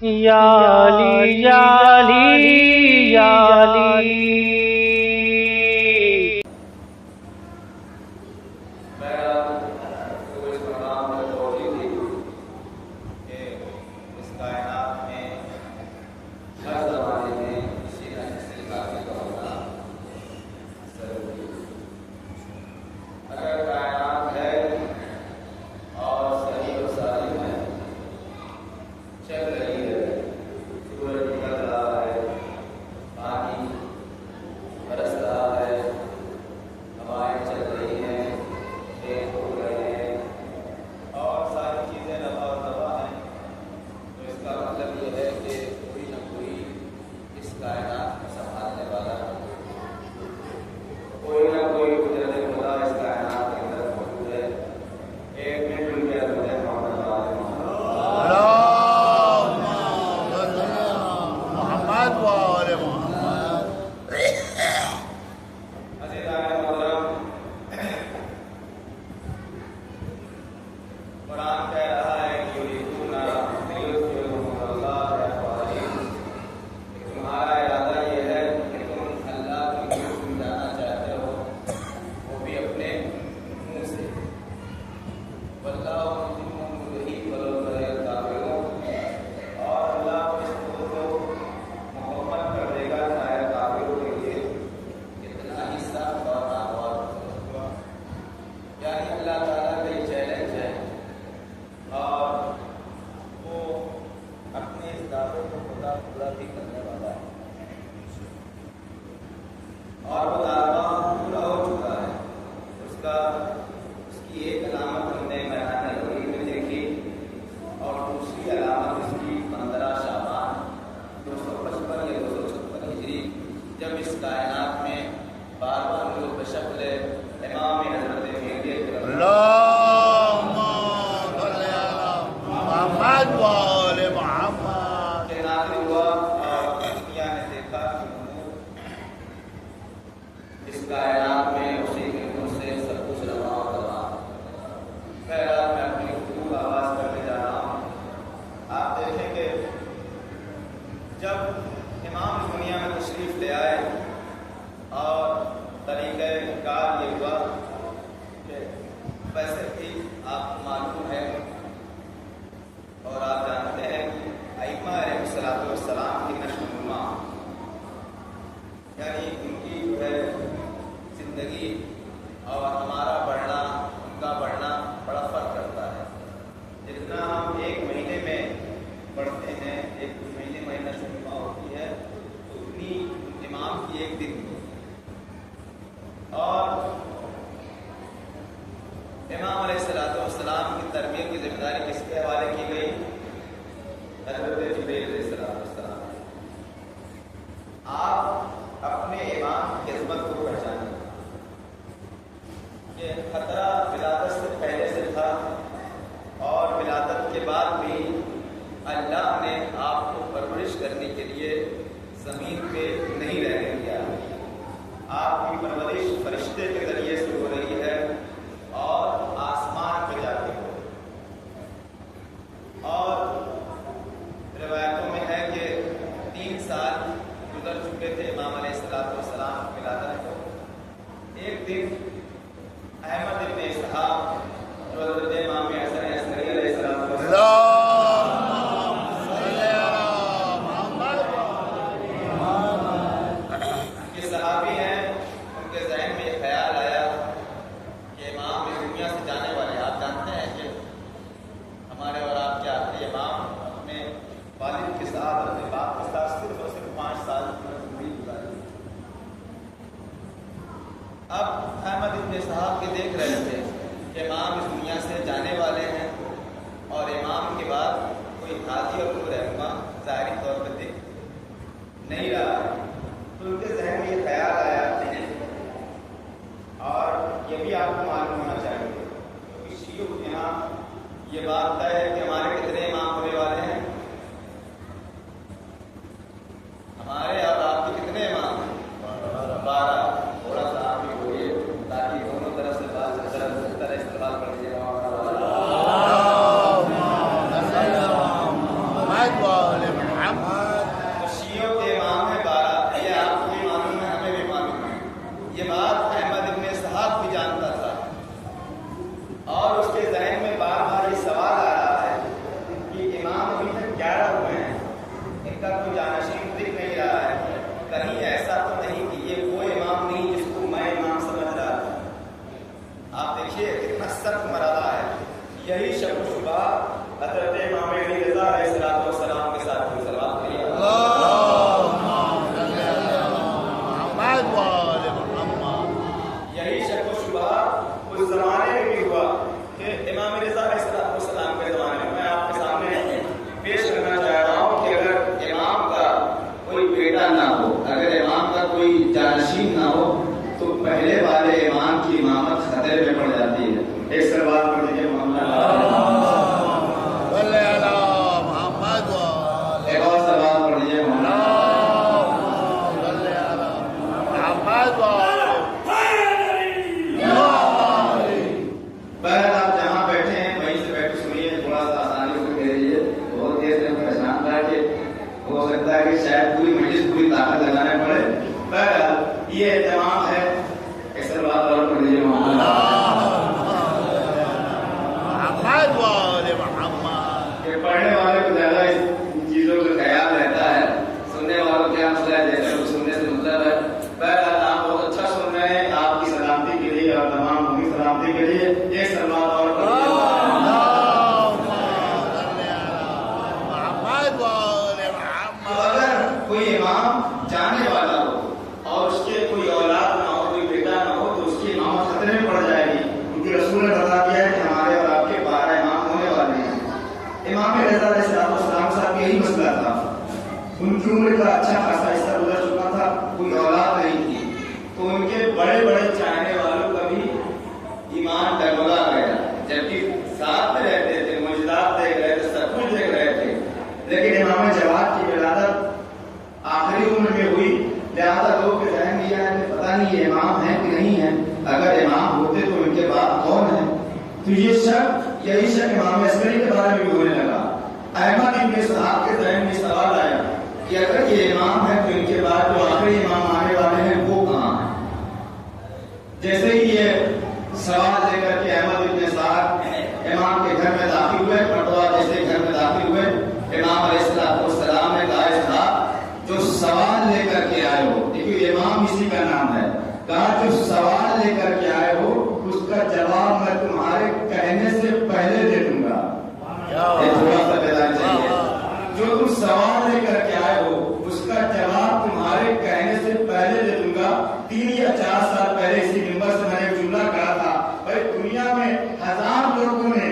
یا علی یا علی یا علی۔ محمد وآل محمد۔ شیعوں کے امام ہے 12، یہ آپ کو بھی معلوم ہے، ہمیں بھی معلوم ہے۔ یہ بات احمد ابن اسحاق بھی جانتا تھا، اور اس کے ذہن میں بار بار یہ سوال آ رہا ہے کہ امام ابھی تک 11 ہوئے ہیں، ان کا کوئی جانشین دکھ نہیں رہا ہے، کہیں ایسا تو نہیں کہ یہ وہ امام نہیں جس کو میں امام سمجھ رہا تھا۔ آپ دیکھیے کتنا سخت مرحلہ ہے۔ یہی شک و شبہ حضرت امام علی رضا علیہ السلام کے ساتھ ہوئی۔ سلام کریے محمد وآل محمد۔ یہی شک و شبہ اس زمانے میں بھی ہوا کہ امام رضا علیہ السلام کے زمانے میں، میں آپ کے سامنے پیش کرنا چاہ رہا ہوں کہ اگر امام کا کوئی بیٹا نہ ہو، اگر امام کا کوئی جانشین نہ ہو، تو پہلے والے امام کی امامت خطرے میں پڑ جاتی ہے۔ ایک سوال پڑھ دیجیے محمد وآل ایک اور سوال پڑھ دیجیے محمد وآل۔ بہرحال آپ جہاں بیٹھے ہیں وہیں سے بیٹھ سنیے، تھوڑا سا آسانی سے کہہ دیجیے، بہت دیر سے پریشان تھا کہ ہو سکتا ہے کہ شاید پوری مجلس پوری طاقت لگانے پڑے۔ بہرحال یہ اہتمام ہے، ایسے بات اور پڑھ دیجیے محمد وآل محمد۔ کہ پڑھنے والے کو زیادہ ان چیزوں کا خیال رہتا ہے، سننے والوں کو کیا مسئلہ ہے، جیسے وہ سننے سے مطلب ہے۔ بہرحال آپ بہت اچھا سن رہے ہیں، آپ کی سلامتی کے لیے اور تمام کی سلامتی کے لیے ایک سلام اور محمد وآل محمد۔ اگر کوئی امام جانے والا ہو اور اس کے کوئی اولاد نہ ہو، کوئی بیٹا نہ ہو، تو اس کی امامت خطرے میں پڑ جائے گی، کیونکہ رسول نے بتا دیا ہے کہ ہمارے اور آپ کے 12 امام ہونے والے ہیں۔ امام رضا علیہ السلام صاحب یہی مسئلہ تھا، ان کی عمر کا اچھا خاصا حصہ گزر چکا تھا، کوئی اولاد نہیں تھی، تو ان کے بڑے بڑے چاہنے والوں کا بھی ایمان ڈگمگا گیا، جبکہ ساتھ میں رہتے تھے، معجزات دیکھ رہے تھے، سب کچھ دیکھ رہے تھے، لیکن امام جواد کی ولادت آخری عمر میں ہوئی، لہٰذا لوگ کے ذہن میں یہ ہے کہ پتہ نہیں یہ امام ہے کہ نہیں ہے، اگر امام ہوتے تو ان کے بعد کون ہے؟ تو یہ شک، یہی شک امام عسکری کے بارے میں بھی ہونے لگا۔ احمد ابن اسحاق کے ذہن میں سوال آیا کہ اگر یہ امام ہے تو ان کے بعد جو آخری امام آنے والے ہیں وہ کہاں ہیں؟ جیسے ہی یہ سوال لے کر کے احمد ابن اسحاق امام کے گھر میں داخل ہوئے، پٹوا جیسے گھر میں داخل ہوئے، امام علیہ السلام نے کہا صاحب جو سوال لے کر کے آئے ہو، دیکھیے امام اسی کا نام ہے، کہا جو سوال لے کر کے آئے ہو اس کا جواب میں تمہارے کہنے سے پہلے دے دوں گا۔ یہ تھوڑا سا بیداری چاہیے، جو تم سوال لے کر کے آئے ہو اس کا جواب تمہارے کہنے سے پہلے دے دوں گا۔ 3 یا 4 سال پہلے اسی ممبر سے میں نے ایک جملہ کہا تھا، بھائی دنیا میں 1000 لوگوں نے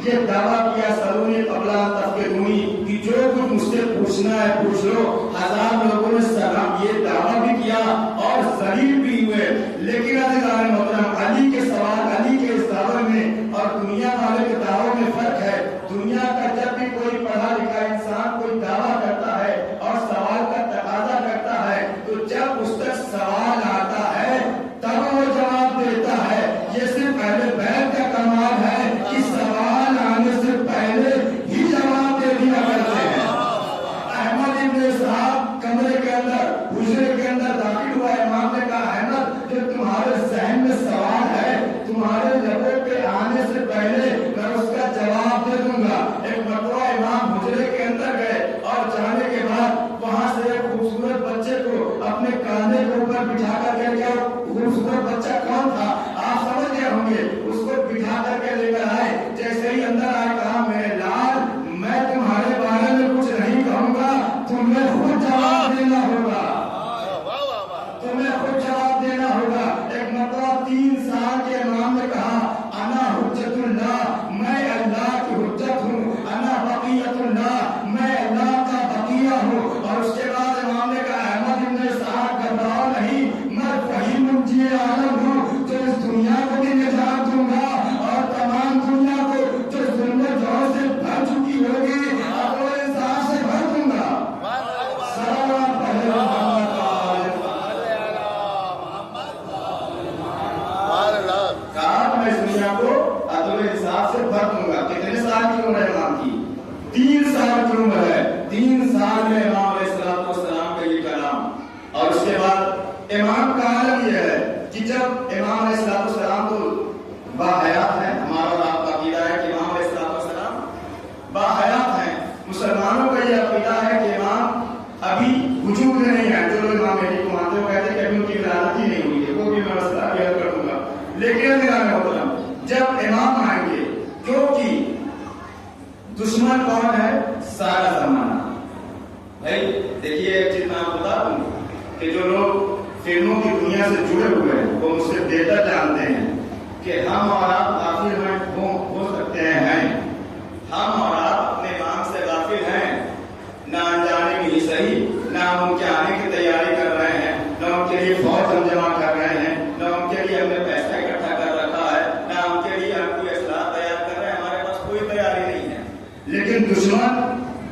یہ دعویٰ کیا سلونی قبلہ تفقدونی کہ جو کچھ مجھ سے پوچھنا ہے پوچھ لو، 1000 لوگوں نے سلام یہ دعویٰ بھی کیا اور ذلیل بھی ہوئے، لیکن عزیزان محترم علی کے سوال، علی کے اس دعوے میں اور دنیا والے کے دعووں میں فرق ہے۔ دنیا کا جب بھی کوئی پڑھا لکھا انسان کوئی دعویٰ کرتا ہے اور سوال کا تقاضا کرتا ہے تو جب اس تک سوال آتا ہے تب وہ جواب دیتا ہے۔ یہ صرف اہل بیت کا کمال ہے کہ سوال آنے سے پہلے ہی جواب دے دیا کرتے ہیں۔ احمد ابن اسحاق کمرے کے اندر حجرے کے اندر داخل ہوا، امام نے کہا احمد جب تمہارے مسلمانوں کا یہ عقیدہ ہے کہ امام ابھی وجود میں نہیں ہے. جو لوگ امام مہدی کو مانتے ہیں وہ کہتے ہیں کہ ابھی ان کی ولادت ہی نہیں ہوئی ہے. وہ بھی میں مسئلہ بیان کر دوں گا. لیکن میرا محترم جب امام آئیں گے, کیونکہ دشمن کون ہے؟ سارا زمانہ. بھائی دیکھیے ایک چیز میں آپ بتا دوں کہ جو لوگ فلموں کی دنیا سے جڑے ہوئے ہیں وہ مجھ سے بہتر جانتے ہیں کہ ہم اور آپ غافل ہیں, ہو سکتے ہیں. ہم اور آپ اپنے امام سے غافل ہیں, نہ انجانے بھی صحیح, نہ ہم ان کے آنے کی تیاری کر رہے ہیں, نہ ان کے لیے فوج ہم جمع کر رہے ہیں, نہ ان کے لیے ہم نے پیسہ اکٹھا کر رکھا ہے, نہ ان کے لیے ہم کوئی اصلاح تیار کر رہے ہیں. ہمارے پاس کوئی تیاری نہیں ہے. لیکن دشمن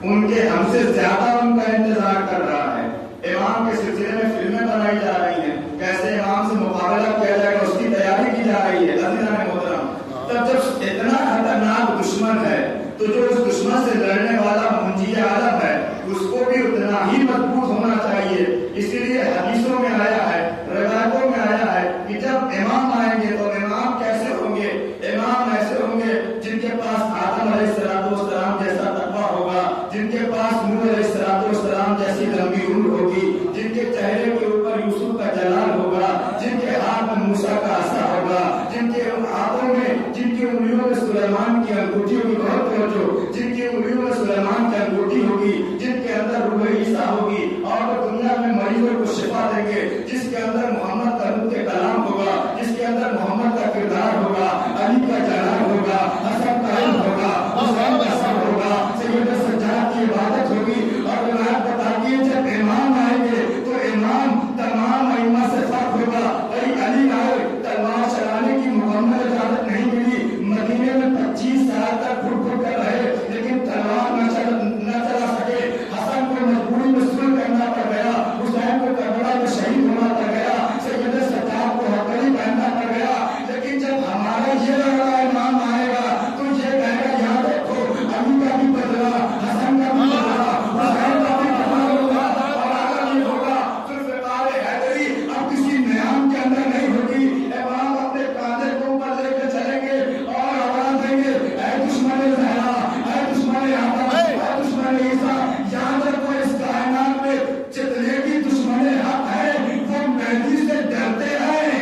ان کے ہم سے زیادہ ان کا انتظار کر رہا ہے. امام کے سلسلے میں فلمیں بنائی جا رہی ہیں, کیسے امام سے مقابلہ کیا جائے گا اس کی تیاری کی جا رہی ہے. عزیزان محترم, تب جب اتنا خطرناک دشمن ہے تو جو اس دشمن سے لڑنے والا منجی عالم ہے اس کو بھی اتنا ہی مضبوط ہونا چاہیے. اسی لیے حدیثوں میں آیا ہے, روایتوں میں آیا ہے کہ جب امام آئیں گے تو امام کیسے ہوں گے؟ امام ایسے ہوں گے جن کے پاس آدم علیہ السلام جیسا تقویٰ ہوگا, جن کے پاس نوح علیہ السلام جیسی لمبی عمر ہوگی, جن کے چہرے کے اوپر یوسف کا جلال ہوگا, جن کے ہاتھ میں موسیٰ کا عصا ہوگا, جن کے ہاتھوں میں, جن کی انگلیوں میں سلیمان کی انگوٹھی ہوگی. بہت توجہ, جن کی انگلیوں میں سلیمان کی انگوٹھی ہوگی, جن کے اندر روح عیسیٰ ہوگی اور وہ دنیا میں مریضوں کو شفا دیں گے, جس کے اندر محمد کا روح کلام ہوگا, جس کے اندر محمد کا کردار ہوگا, علی کا جلال ہوگا, حسن کا علم ہوگا, حسین کا صبر ہوگا, سید سجاد کی عبادت ہوگی. اور روایت بتاتی ہے جب امام آئیں گے تو امام تمام ائمہ سے فرق ہوگا. بھائی علی آئے, تلوار چلانے کی مکمل اجازت نہیں ملی, مدینے میں 25 سال تک گھٹ گھٹ کر رہے لیکن تلوار نہ چلا سکے. حسن کو مجبوری میں سلح کرنا پڑ گیا, حسین کو کربلا میں شہید ہونا پڑ گیا, سید سجاد کو ہتھیلی پہننا پڑ گیا. لیکن جب ہمارا یہ لڑکا امام آئے گا تو یہ کہے گا یاد رکھو علی کا بھی بدلا, حسن کا بھی بدلا, حسین کا بھی بدلا ہوگا اور آگے یہ ہوگا ذوالفقار حیدری اب کسی نیام کے اندر نہیں ہوگی. امام اپنے کاندھے کو اوپر لے کے چلیں گے اور آواز دیں گے اے دشمن زہرا, اے دشمن آدم, اے دشمن عیسیٰ, یاد رکھو اس کائنات میں جتنے بھی دشمن حق ہیں وہ مہدی سے ڈرتے ہیں.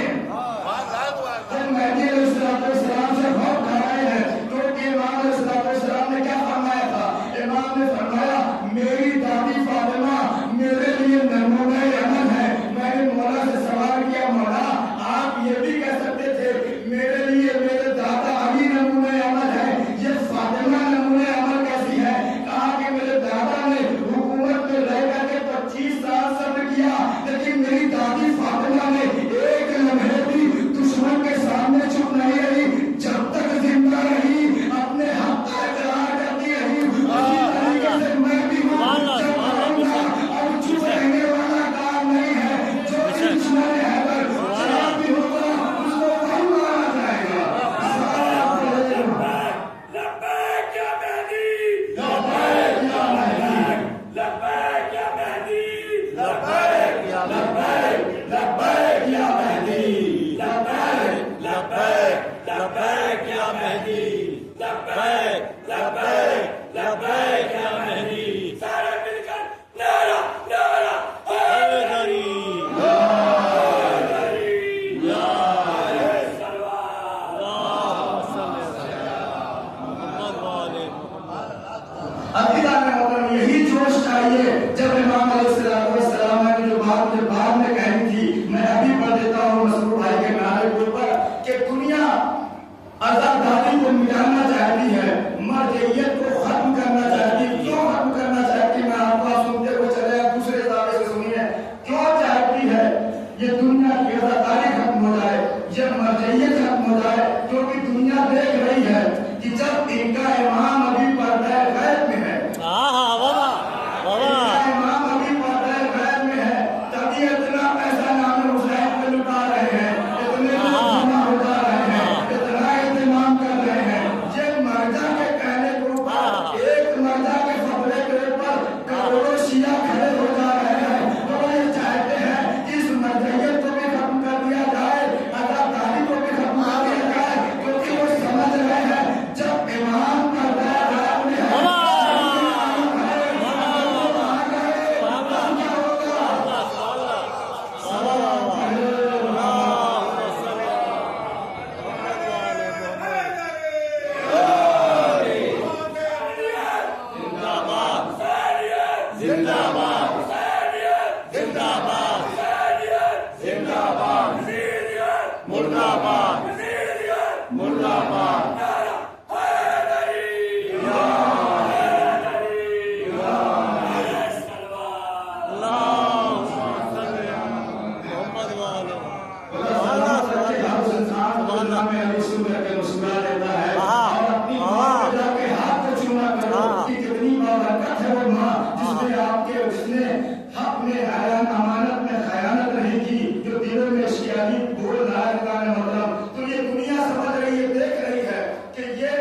جب مہدی علیہ السلام سے بہت ڈرائی ہے کیونکہ امام علیہ السلام نے کیا فرمایا تھا؟ امام نے فرمایا میری دادی فاطمہ میرے لیے نمونہ عمل ہے. میں نے مولا سے سوال کیا مولا آپ یہ بھی کہہ سکتے تھے میرے لیے میرے دادا علی نمونہ عمل ہے, یہ فاطمہ نمونہ عمل کیسی ہے؟ کہا کہ میرے دادا نے حکومت میں رہ کر کے 25 سال صبر کیا لیکن میری دادی فاطمہ نے ایک لمحے بھی دشمن کے سامنے چپ نہیں رہی, جب تک زندہ رہی اپنے حق کا اقرار کرتی رہی. اسی طریقے سے میں بھی ہوں, جب رہوں گا اور چپ رہنے والا کام نہیں ہے. جو دشمن حیدر جہاں بھی ہوگا اس کو وہی مارا جائے گا. لبیک یا مہدی, لبیک یا مہدی, لبیک یا مہدی, لبیک یا لبیک, لبیک یا مہدی, لبیک, لبیک, لبیک یا مہدی, لبیک, لبیک, لبیک یا مہدی. سارے مل کر نعرہ نعرہ حیدری, حیدری, نعرہ سلوات, عقیدہ میں محترم یہی جوش چاہیے. جب امام علیہ السلام نے جو بات مجھے بعد میں کہنی تھی میں ابھی پڑھ دیتا ہوں مسرور بھائی کے نعرے کے اوپر کہ دنیا آزادی کو مٹانا چاہتی ہے, مرجعیت کو ختم کرنا چاہتی ہے. کیوں ختم کرنا چاہتی ہے؟ میں آپ کو سنتے ہوئے چلے گا, دوسرے دعوے سے سنیے کیوں چاہتی ہے. یہ دنیا کی آزادی ختم ہو جائے, یہ مرجعیت ختم ہو جائے, کیونکہ دنیا دیکھ رہی ہے کہ جب ان کا امام ابھی پردہ غیب میں ہے, امام ابھی کہ اس نے حق میں امانت میں خیانت نہیں کی، جو دلوں میں شیعی بول رہا ہے مطلب، تو یہ دنیا سمجھ رہی ہے، دیکھ رہی ہے کہ یہ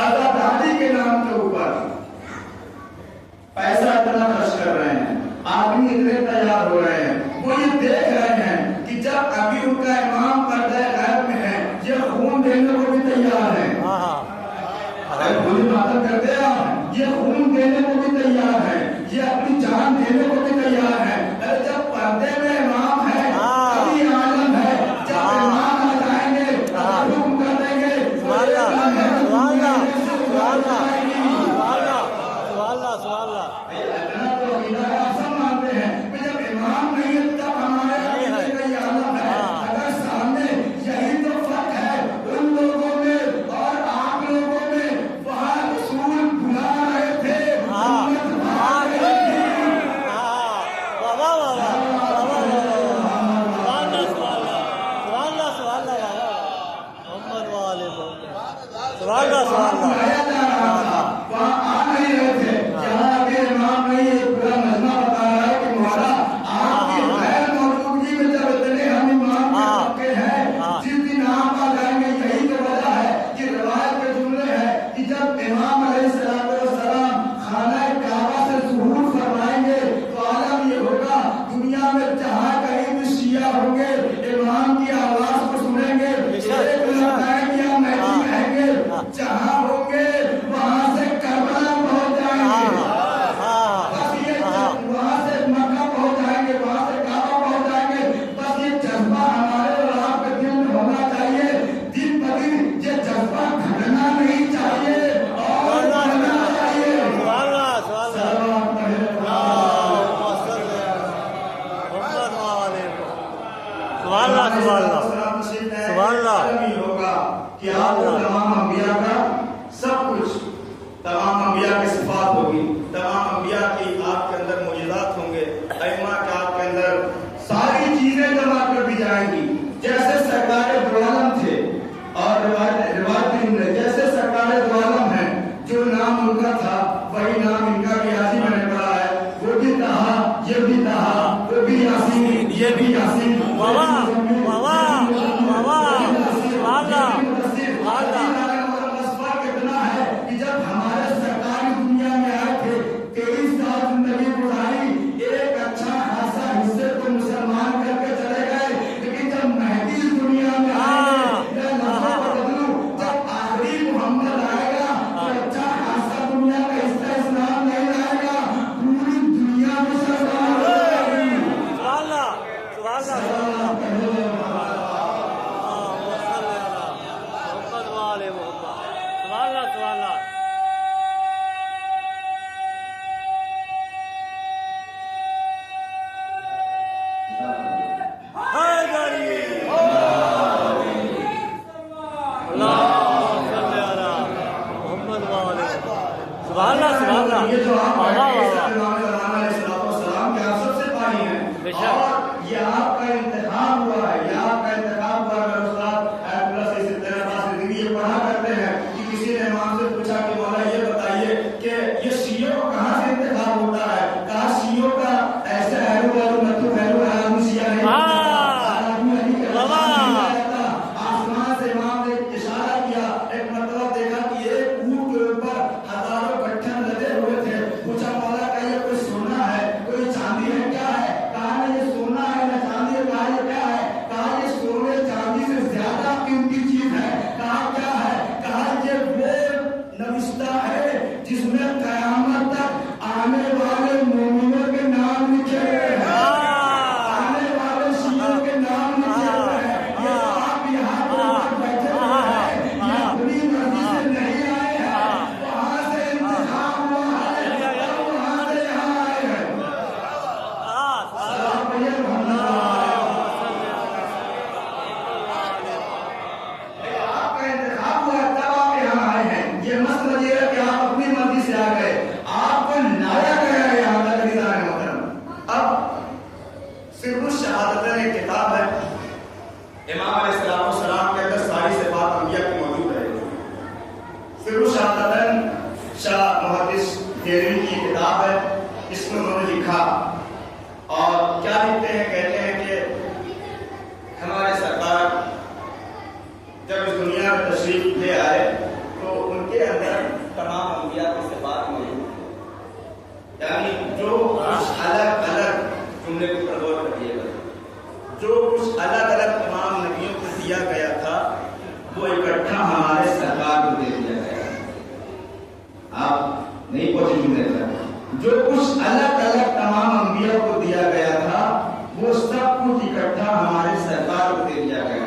آزادی کے نام کے اوپر پیسہ اتنا خرچ کر رہے ہیں، آدمی اتنے تیار ہو رہے ہیں، وہ یہ دیکھ رہے ہیں کہ جب ابھی ان کا امام پردہ غیب میں ہے، یہ خون دینے کو بھی تیار ہے، بھولی باتیں کرتے ہیں، یہ خون دینے کو بھی تیار ہے، یہ اپنی جان دینے کو بھی تیار ہے، جب پردے میں امام ہے ابھی عالم ہے، جب امام آ جائیں گے حکم کر دیں گے، جہاں ہوں گے وہاں سے کربلا پہنچ جائیں گے، وہاں سے مکہ پہنچ جائیں گے، وہاں سے کعبہ پہنچ جائیں گے، بس یہ جذبہ ہمارے اور آپ کے دل میں ہونا چاہیے، دن بدن یہ جذبہ گھٹنا نہیں چاہیے اور بڑھنا چاہیے۔ کہ آپ کو تمام انبیاء کا سب کچھ، تمام انبیاء کی صفات ہوگی، تمام انبیاء کی آپ کے اندر معجزات ہوں گے، ائمہ کے آپ کے اندر ساری چیزیں جمع کر دی جائیں گی، جیسے سرکار دو عالم تھے اور روایت جیسے سرکار دو عالم ہیں، جو نام ان کا تھا وہی نام ان کا بھی یاسین میں نے پڑھا ہے، وہ بھی تہا یہ بھی تہا، وہ بھی یاسین یہ بھی یاسین، کتنا ہے کہ جب ہمارے سرکار دنیا میں آئے تھے 23 سال زندگی گزاری یعنی جو کچھ الگ الگ جملے کو غور کریے گا، جو کچھ الگ الگ تمام نبیوں کو دیا گیا تھا وہ اکٹھا ہمارے سرکار کو دے دیا گیا۔ آپ نہیں پہنچے جملے تک، جو کچھ الگ الگ تمام انبیاء کو دیا گیا تھا وہ سب کچھ اکٹھا ہمارے سرکار کو دے دیا گیا،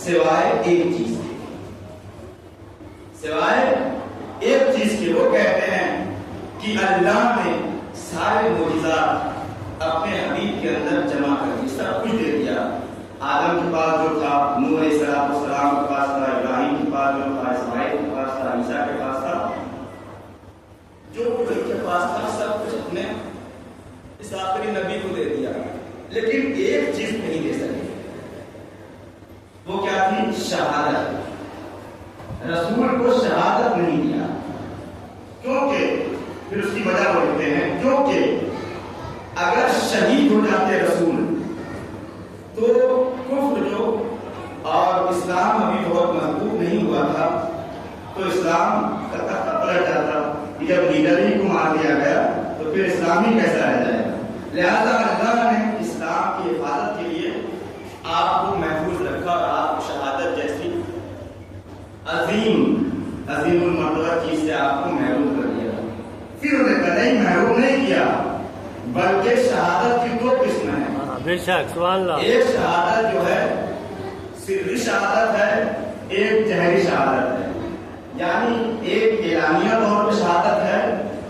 سوائے ایک چیز کے، سوائے ایک چیز کے۔ وہ کہتے ہیں کہ اللہ نے سارے معجزات اپنے حبیب کے اندر جمع کر دی، سب کچھ دے دیا۔ آدم کے پاس جو تھا، نوح علیہ السلام کے پاس تھا، ابراہیم کے پاس جو تھا، اسماعیل کے پاس تھا، عیسیٰ کے پاس تھا، جو کچھ ان کے پاس تھا سب کچھ اپنے اس آخری نبی کو دے دیا، لیکن ایک چیز نہیں دے سکے۔ وہ کیا تھی؟ شہادت۔ رسول کو شہادت نہیں دیا، کیونکہ پھر اس کی وجہ وہ لکھتے ہیں کیونکہ اگر شہید ہو جاتے رسول تو کفر جو اور اسلام ابھی بہت مضبوط نہیں ہوا تھا تو اسلام کا تختہ پلٹ جاتا۔ جب لیڈر ہی کو مار دیا گیا تو پھر اسلام ہی کیسا رہ جائے گا؟ لہذا اللہ نے اسلام کی حفاظت کے لیے آپ کو محفوظ رکھا اور آپ کو شہادت جیسی عظیم المرتبہ چیز سے آپ کو محروم کر دیا۔ پھر انہوں نے کہا نہیں، محروم نہیں کیا، بلکہ شہادت کی دو قسم ہیں۔ بے شک، سبحان اللہ۔ ایک شہادت جو ہے سری شہادت ہے، ایک جہری شہادت ہے، یعنی ایک اعلانیہ طور پر شہادت ہے،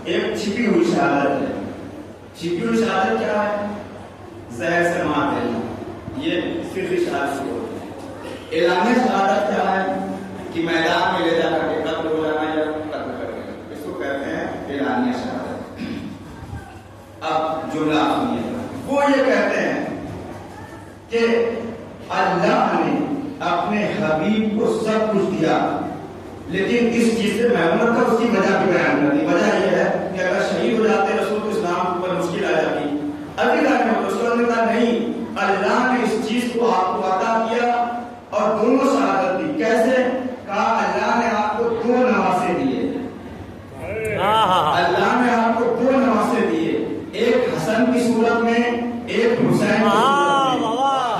ایک چھپی ہوئی شہادت ہے۔ چھپی ہوئی شہادت کیا ہے؟ زہر سے مار دینا، یہ سری شہادت سے ہوتی ہے۔ اعلانیہ شہادت کیا ہے؟ کہ میدان میں لے جا کر کے قتل ہو جانا یا قتل کر دینا، اس کو کہتے ہیں اعلانیہ شہادت۔ اب جملہ سنیے، وہ یہ کہتے ہیں کہ اللہ نے اپنے حبیب کو سب کچھ دیا لیکن اس چیز سے محروم تھا، اس کی وجہ بھی بیان کر دی۔ وجہ یہ ہے کہ اگر شہید ہو جاتے رسول کو اسلام پر مشکل آ جاتی، ابھی لانے ہوتا، اس کو نے کہا نہیں، اللہ نے اس چیز کو آپ کو عطا کیا اور دونوں شہادت دی۔ کیسے؟ کہا اللہ نے آپ کو دو نواسے دیے، اللہ نے آپ کو دو نواسے دیے، ایک حسن کی صورت میں، ایک حسین کی صورت میں۔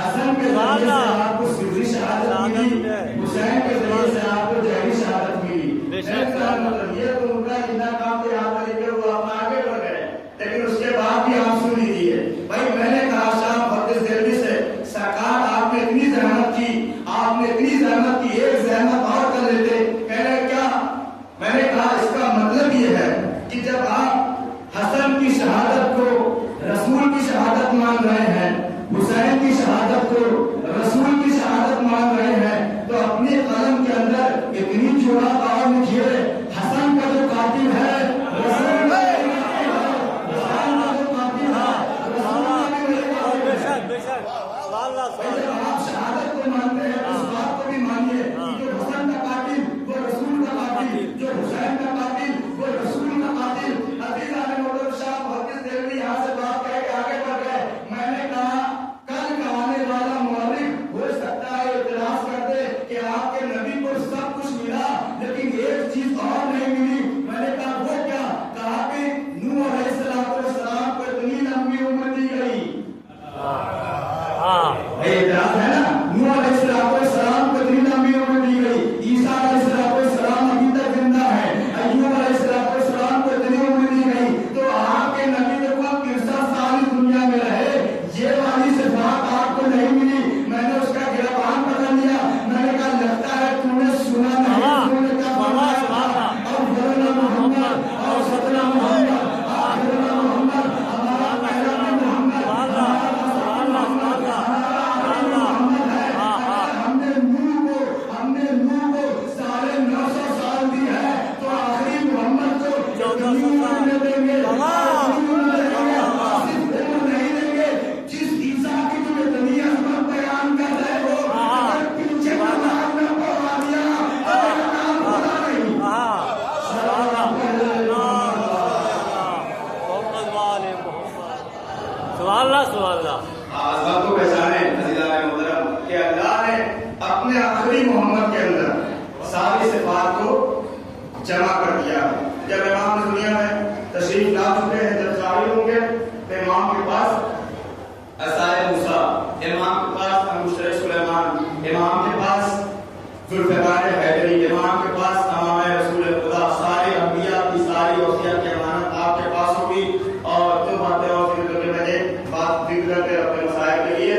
حسن کے ذریعے سے آپ کو سری شہادت ملی، حسین کے ذریعے سے آپ کو جہری شہادت ملی۔ یہ تو ان کا اتنا کام تھا، یہاں پر لے کر وہ اپنا آگے بڑھ گئے، لیکن اس کے بعد بھی آپ سن لیجیے۔ بھائی میں نے کہا شاہ بہت دلوی سے، سرکار آپ نے اتنی زحمت کی، آپ نے اتنی زحمت کی، ایک زحمت اور کر لیتے۔ کہہ رہے کیا؟ میں نے کہا اس کا مطلب یہ ہے کہ جب آپ حسن کی شہادت کو رسول کی شہادت مان رہے ہیں، حسین کی شہادت کو رسول کی شہادت مان رہے ہیں، تو اپنے قلم کے اندر اتنی چوڑا اور لکھیے حسن کا جو قاتل ہے رسول کا آپ شہادت کو مانتے ہیں، اس بات کو بھی مانیے کہ جو حسن کا قاتل وہ رسول کا قاتل، جو حسین کا قاتل وہ رسول کا قاتل۔ عزیزان مولوی شاہ بہت دلوی یہاں سے بات کہہ کے آگے بڑھ گئے۔ میں نے کہا کل کا آنے والا مورخ ہو سکتا ہے اعتراض کر دے کہ آپ کے نبی کو سب کچھ ملا لیکن ایک چیز اور نہیں ملی۔ میں نے کہا وہ کیا؟ کہا کہ نوح علیہ السلام کو اتنی لمبی عمر دی گئی۔ اعتراض ہے نا، نوح علیہ السلام کو اتنی لمبی عمر دی گئی، عیسیٰ علیہ السلام ابھی تک زندہ ہے، ایوب علیہ السلام کو اتنی عمر دی گئی، تو آپ کے نبی کو 63 سال دنیا میں رہے، یہ والی صفات آپ کو نہیں ملی۔ میں نے اس کا گربان پکڑ لیا، میں نے کہا لگتا ہے تم نے سنا نہیں، تم نے کیا فرمایا تھا؟ اور ورنہ محمد اور ستنا محمد آخرنا محمد، ہمارا پہلا محمد، ہم نے نوح کو 950 سال دی ہے تو آخری محمد کو نہیں دیں گے، نہیں دیں گے۔ جس عیسیٰ کی تم اتنی عظمت بیان کر رہے ہو، اگر پیچھے نماز میں پڑھا دیا تو کام ہوگا نہیں۔ آزاد کو پہچانے عزیزان محترم کہ اللہ نے اپنے آخری محمد کے اندر ساری صفات کو جمع کر دیا۔ جب امام نے دنیا میں تشریف لا چکے ہیں. جب ظاہر ہوں گے تو امام کے پاس عصائے موسیٰ، امام کے پاس انگشتر سلیمان، امام کے پاس ذوالفقار حیدری، امام کے پاس امام رسول خدا. سارے انبیاء کی ساری وصیت کی امانت آپ کے پاس ہوگی. اور دو باتیں اور ذکر کر کے بات ذکر کرتے ہیں اپنے مسائل کے لیے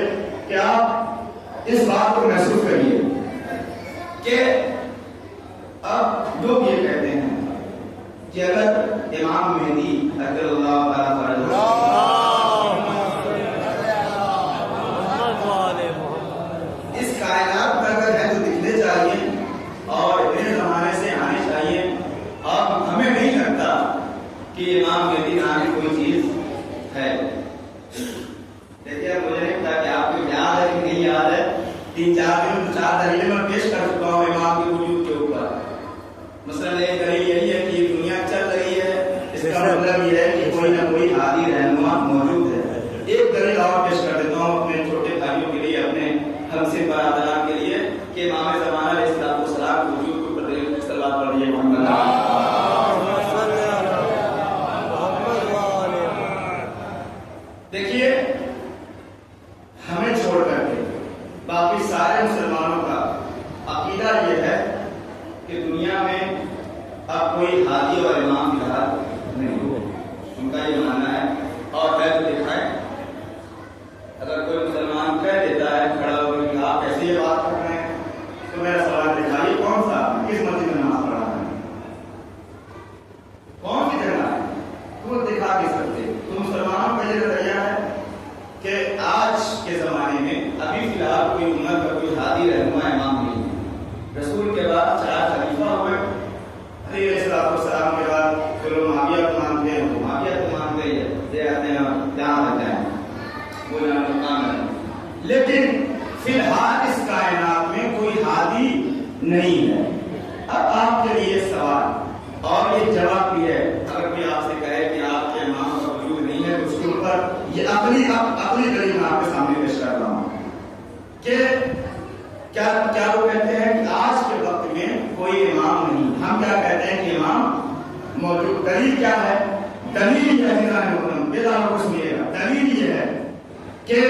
کہ آپ اس بات کو محسوس کریے کہ اب لوگ یہ کہتے ہیں کہ اگر امام مہدی اکبر اللہ تعالیٰ فرض اس کائنات میں اگر ہے تو دکھنے چاہیے اور اتنے زمانے سے آنے چاہیے. اب ہمیں نہیں لگتا کہ امام مہدی نام کی کوئی چیز ہے. دیکھیے مجھے نہیں پتا کہ آپ کو یاد ہے کہ نہیں یاد ہے. 3-4 دلیلیں میں پیش کر چکا ہوں امام کے وجود کے اوپر. مثلا ایک دلیل یہی ہے کہ دنیا چل رہی ہے، اس کا مطلب یہ ہے کہ کوئی نہ کوئی ہادی رہنما موجود ہے. ایک دلیل اور پیش کر دیتا ہوں اپنے چھوٹے بھائیوں کے لیے، اپنے ہمسے برادران کے لیے کہ امام زمانہ علیہ السلام کے وجود کے اوپر صلوات پڑھیے محمد. دیکھیے ہمیں چھوڑ کر کے باقی سارے مسلمانوں کا عقیدہ یہ ہے کہ دنیا میں اب کوئی ہادی اور امام کی حالت نہیں ہو. ان کا یہ ماننا ہے اور ہے تو دکھائے. اگر کوئی مسلمان کہہ دیتا ہے کھڑا ہو کہ آپ ایسے یہ بات کر رہے ہیں تو میرا سوال دکھائیے کون سا کس مسجد میں نماز پڑھا ہے، کون سی جگہ ہے، تو دکھا نہیں سکتے. تو مسلمانوں کا یہ نظریہ ہے کہ آج کے زمانے میں ابھی فی الحال کوئی امت کا کوئی ہادی رہنما امام نہیں ہے. رسول کے بعد 4 خلیفہ ہوئے. علی علیہ السلام کے بعد جو لوگ معاویہ کو مانتے ہیں وہ معاویہ کو مانتے ہیں، دیکھتے ہیں جہاں رہتے ہیں وہ یہاں مقام ہے. لیکن فی الحال اس کائنات میں کوئی ہادی نہیں ہے. اب آپ کے لیے سوال اور یہ جواب بھی ہے. اگر کوئی آپ سے کہے کہ آپ کے امام کا وجود نہیں ہے تو اس کے اوپر یہ اپنی دلیل میں آپ کے سامنے پیش کر رہا ہوں کہ کیا وہ کہتے ہیں کہ آج کے وقت میں کوئی امام نہیں. ہم کیا کہتے ہیں کہ امام موجود. دلیل کیا ہے؟ دلیل یہ ہے دلیل یہ ہے کہ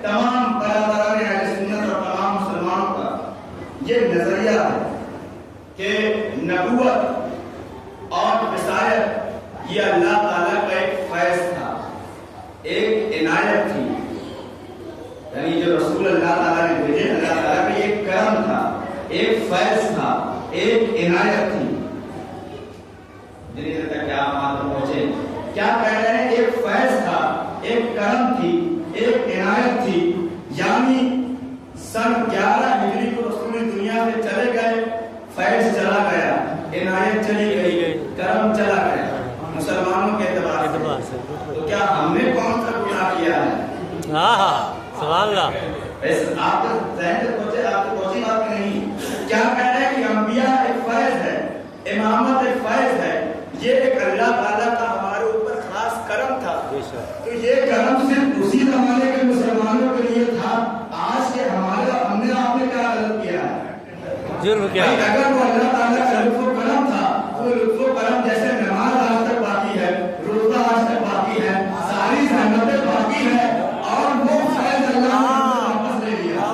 تمام برادران اہل سنت اور تمام مسلمانوں کا یہ نظریہ ہے کہ نبوت اور رسالت یہ اللہ تعالیٰ کا ایک فیض تھا، ایک عنایت تھی. یعنی جو رسول اللہ تعالیٰ نے بھیجے اللہ تعالیٰ کا ایک کرم تھا، ایک فیض تھا، ایک عنایت تھی. جنہیں تک کیا بات پہنچے کیا کہہ رہے ہیں؟ ایک فیض تھا، ایک کرم تھی، ایک عنایت تھی. یعنی سن 11 ہجری کو رسول دنیا سے چلے گئے، فیض چلا گیا، عنایت چلی گئی، کرم چلا گیا مسلمانوں کے اعتبار سے. تو کیا ہم نے کون سا گناہ کیا ہے؟ سبحان اللہ. آپ ذہن سے پہنچے، آپ کو پہنچی بات نہیں. کیا کہہ رہے ہیں کہ انبیاء ایک فیض ہے، امامت ایک فیض ہے، یہ ایک اللہ تعالیٰ کا ہمارے اوپر خاص کرم تھا. تو یہ کرم صرف اسی زمانے کے مسلمانوں کے لیے تھا. آج کے ہم نے آپ نے کیا غلط کیا ہے؟ جرم کیا؟ اگر وہ اللہ تعالیٰ کا لطف و کرم تھا تو لطف و کرم جیسے نماز آج تک باقی ہے، روزہ آج تک باقی ہے، ساری زحمتیں باقی ہے، اور وہ فیض اللہ نے واپس لے لیا.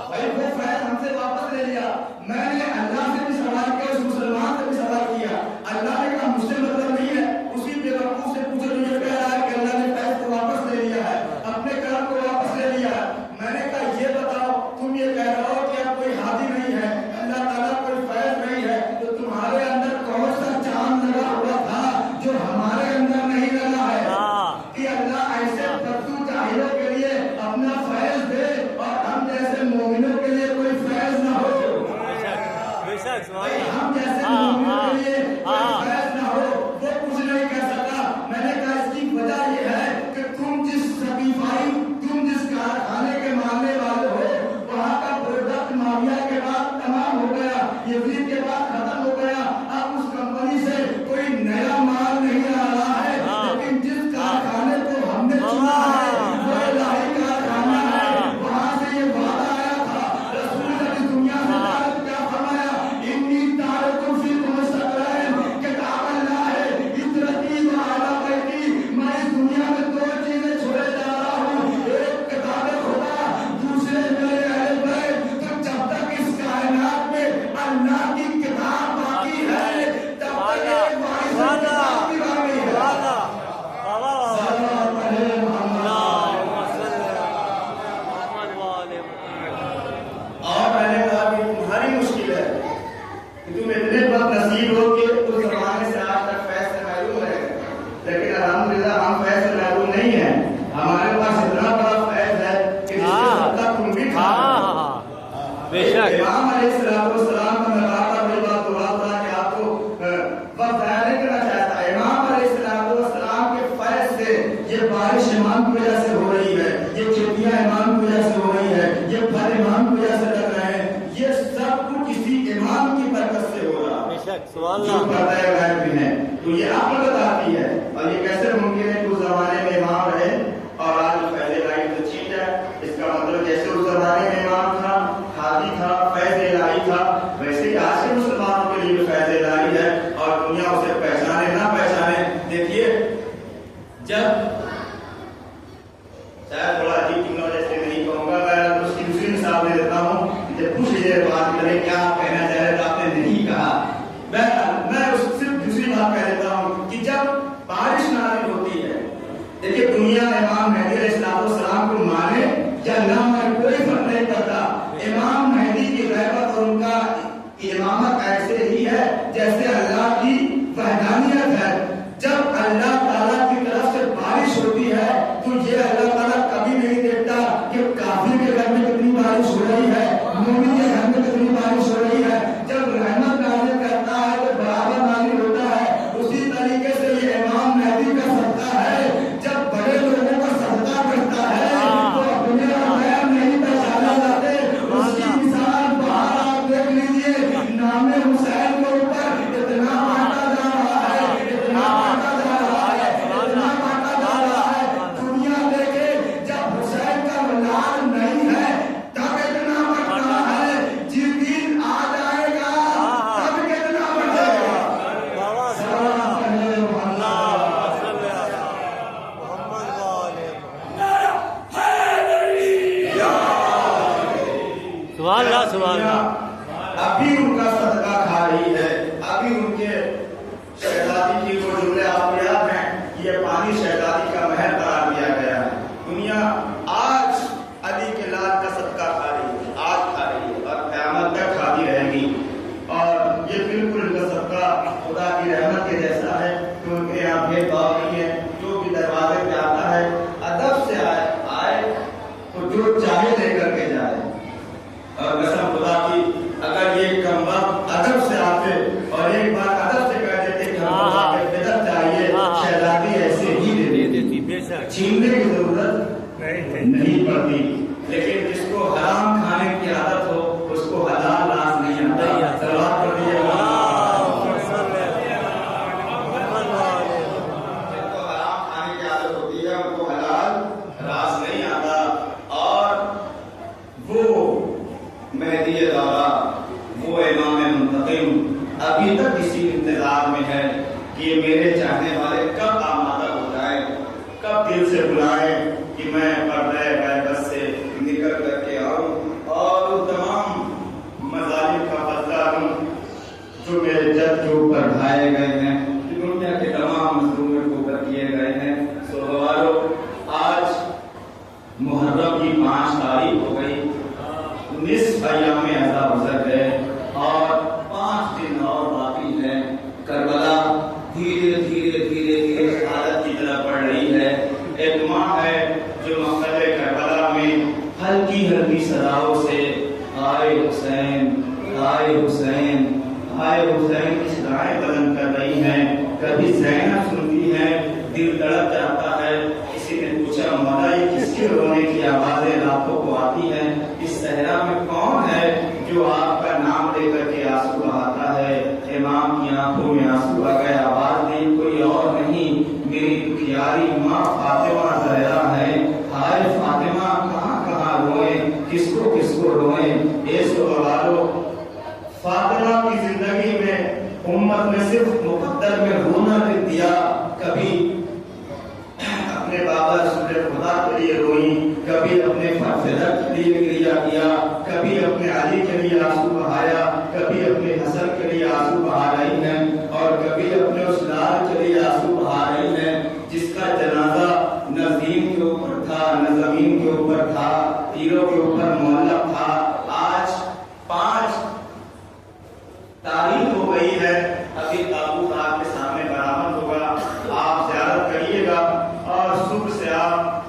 بھائی وہ فیض ہم سے واپس لے لیا. میں نے اللہ سے بھی سوال کیا، اس مسلمان سے بھی سوال کیا. اللہ نے کہا مجھ سے مطلب نہیں ہے. اسی بے وقوف سے پوچھا جو یہ کہہ رہا ہے کہ اللہ نے فیض کو واپس لے لیا ہے، اپنے کرم کو واپس لے لیا ہے. میں نے کہا یہ بتاؤ، تم یہ کہہ رہے ہو کہ اب کوئی ہادی نہیں ہے، اللہ تعالیٰ کوئی فیض نہیں ہے، تو تمہارے اندر کون نہیں ہے، ہمارے پاس اتنا بڑا فیض ہے کہ جس کے صدقہ تم بھی کھا رہے ہو۔ بے شک امام علیہ السلام کا میں بات بڑی بات تو بات تھا کہ آپ کو وقت ضائع نہیں کرنا چاہتا۔ امام علیہ السلام کے فیض سے یہ بارش امام کی وجہ سے ہو رہی ہے، یہ کھیتیاں امام کی وجہ سے ہو رہی ہے، یہ پھل امام کی وجہ سے لگ رہے ہیں، یہ سب کچھ کسی امام کی برکت سے ہو رہا ہے۔ بے شک سبحان جو اللہ۔ پردہ غیب بھی ہے تو یہ عقل بتاتی ہے۔ اور یہ کیسے ممکن ہے کہ اس زمانے میں امام رہے اور آج پہلے الہی تو چیز ہے؟ اس کا مطلب جیسے اس زمانے میں امام تھا، ہادی تھا، فیض الہی تھا، ویسے ہی آج کے مسلمانوں کے لیے بھی فیض الہی ہے اور دنیا اسے پہچانے نہ پہچانے۔ دیکھیے جب شاید تھوڑا عجیب ٹیکنالوجی سے نہیں کہوں گا، میں اس کی دوسری مثال دے دیتا ہوں۔ جب پوچھ لیجیے بات کریں کیا کہنا چاہ رہے تو آپ نے نہیں کہا، میں صرف دوسری بات کہہ دیتا ہوں کہ جب بارش نازل ہوتی ہے، دیکھیے دنیا امام مہدی علیہ السلام کو مانے یا نہ مانے کوئی فرق نہیں پڑتا، امام مہدی کی غیبت اور ان کا امامت ایسے ہی ہے جیسے اللہ کی وحدانیت ہے۔ جب اللہ تعالیٰ کی طرف سے بارش ہوتی ہے تو یہ اللہ تعالیٰ کبھی نہیں دیکھتا کہ کافر کے گھر میں کتنی بارش ہو رہی ہے، مومن کے گھر میں کتنی بارش ہو رہی ہے۔ جب رحمت نازل کرتا ہے تو برابر نازل ہوتا ہے۔ اسی طریقے سے یہ امام مہدی کا صدقہ ہے، جب بڑے لوگوں کا صدقہ کرتا ہے تو اپنے غیر نہیں پہچانا جاتے۔ اس کی مثال باہر آپ دیکھ لیجیے، نام حسین کے اوپر اتنا بانٹا جا رہا ہے، اتنا بانٹا جا رہا ہے، اتنا بانٹا جا رہا ہے۔ دنیا دیکھے جب حسین کا لال نہیں ہے تب اتنا بڑھ رہا ہے، جبریل آ جائے گا تب کتنا بڑھے گا۔ سبحان اللہ سبحان اللہ۔ ابھی ان کا صدقہ کھا رہی ہے، ابھی ان کے شہزادی کی وہ جملے آپ کو یاد ہیں، یہ پانی شہزادی کا محل قرار دیا گیا ہے۔ دنیا آج علی کے لال کا صدقہ کھا رہی ہے، آج کھا رہی ہے اور قیامت تک کھاتی رہے گی۔ اور یہ بالکل ان کا صدقہ خدا کی رحمت کے جیسا ہے کہ ان کے یہاں بھید بھاؤ نہیں ہے، جو بھی دروازے پہ آتا ہے ادب سے آئے تو جو چاہے لے کر کے جائے۔ اور قسم خدا کی اگر یہ کم وقت ادب سے آتے اور ایک بار ادب سے کہہ دیتے کہ ہم کو بدعت چاہیے، شہزادی ایسے ہی دے دیتی، بے شک چھیننے کی ضرورت نہیں پڑتی۔ لیکن جس کو حرام کھانے کی عادت ہو اس کو حلال راز نہیں آتا۔ سلوات پڑھ لیجیے مہدی دورہ، وہ امام منتقم ابھی تک اسی انتظار میں ہے کہ یہ میرے چاہنے والے کب آمادہ ہو جائے، کب دل سے بلائے کہ میں پردہ غیبت سے نکل کر کے آؤں اور ان تمام مظالم کا بدلہ لوں جو میرے جد کے اوپر ڈھائے گئے ہیں، دنیا کے تمام مظلوموں کے اوپر کیے گئے ہیں۔ سو گوارو آج محرم کی 5 تاریخ ہو گئی، نصف ایام اعضا گزر گئے اور 5 دن اور باقی ہیں۔ کربلا دھیرے دھیرے دھیرے دھیرے حالت کی طرف بڑھ رہی ہے۔ ایک ماں ہے جو مقتل کربلا میں ہلکی ہلکی صداؤں سے آئے حسین، آئے حسین، آئے حسین کی صدائیں بلند کر رہی ہیں۔ کبھی زینب سنتی ہے، دل تڑپ جاتا ہے۔ کسی نے پوچھا مولا یہ کس کے رونے کی آوازیں راتوں کو آتی ہیں؟ اس صحرا میں کون ہے جو آپ کا نام لے کر کے آنسو بہاتا ہے؟ امام کی آنکھوں میں آنسو آ گئے، آواز نہیں کوئی اور نہیں، میری دکھیاری ماں فاطمہ زہرا ہے۔ ہائے فاطمہ کہاں کہاں روئیں، کس کو روئیں؟ اے سوالو فاطمہ کی زندگی میں امت نے صرف مقدر میں رونا لکھ دیا، کبھی اپنے بابا رسول خدا کے لیے روئی، کبھی اپنے فرزند کے لیے گریہ کیا، کبھی اپنے علی کے لیے آنسو بہایا، کبھی اپنے حسن کے لیے آنسو بہا رہی ہیں اور کبھی اپنے اس لال کے لیے آنسو بہا رہی ہیں جس کا جنازہ نہ زمین کے اوپر تھا نہ زمین کے اوپر تھا، تیروں کے اوپر معلق تھا۔ آج 5 تاریخ ہو گئی ہے، ابھی تابوت آپ کے سامنے برآمد ہوگا، آپ زیارت کریے گا اور صبح سے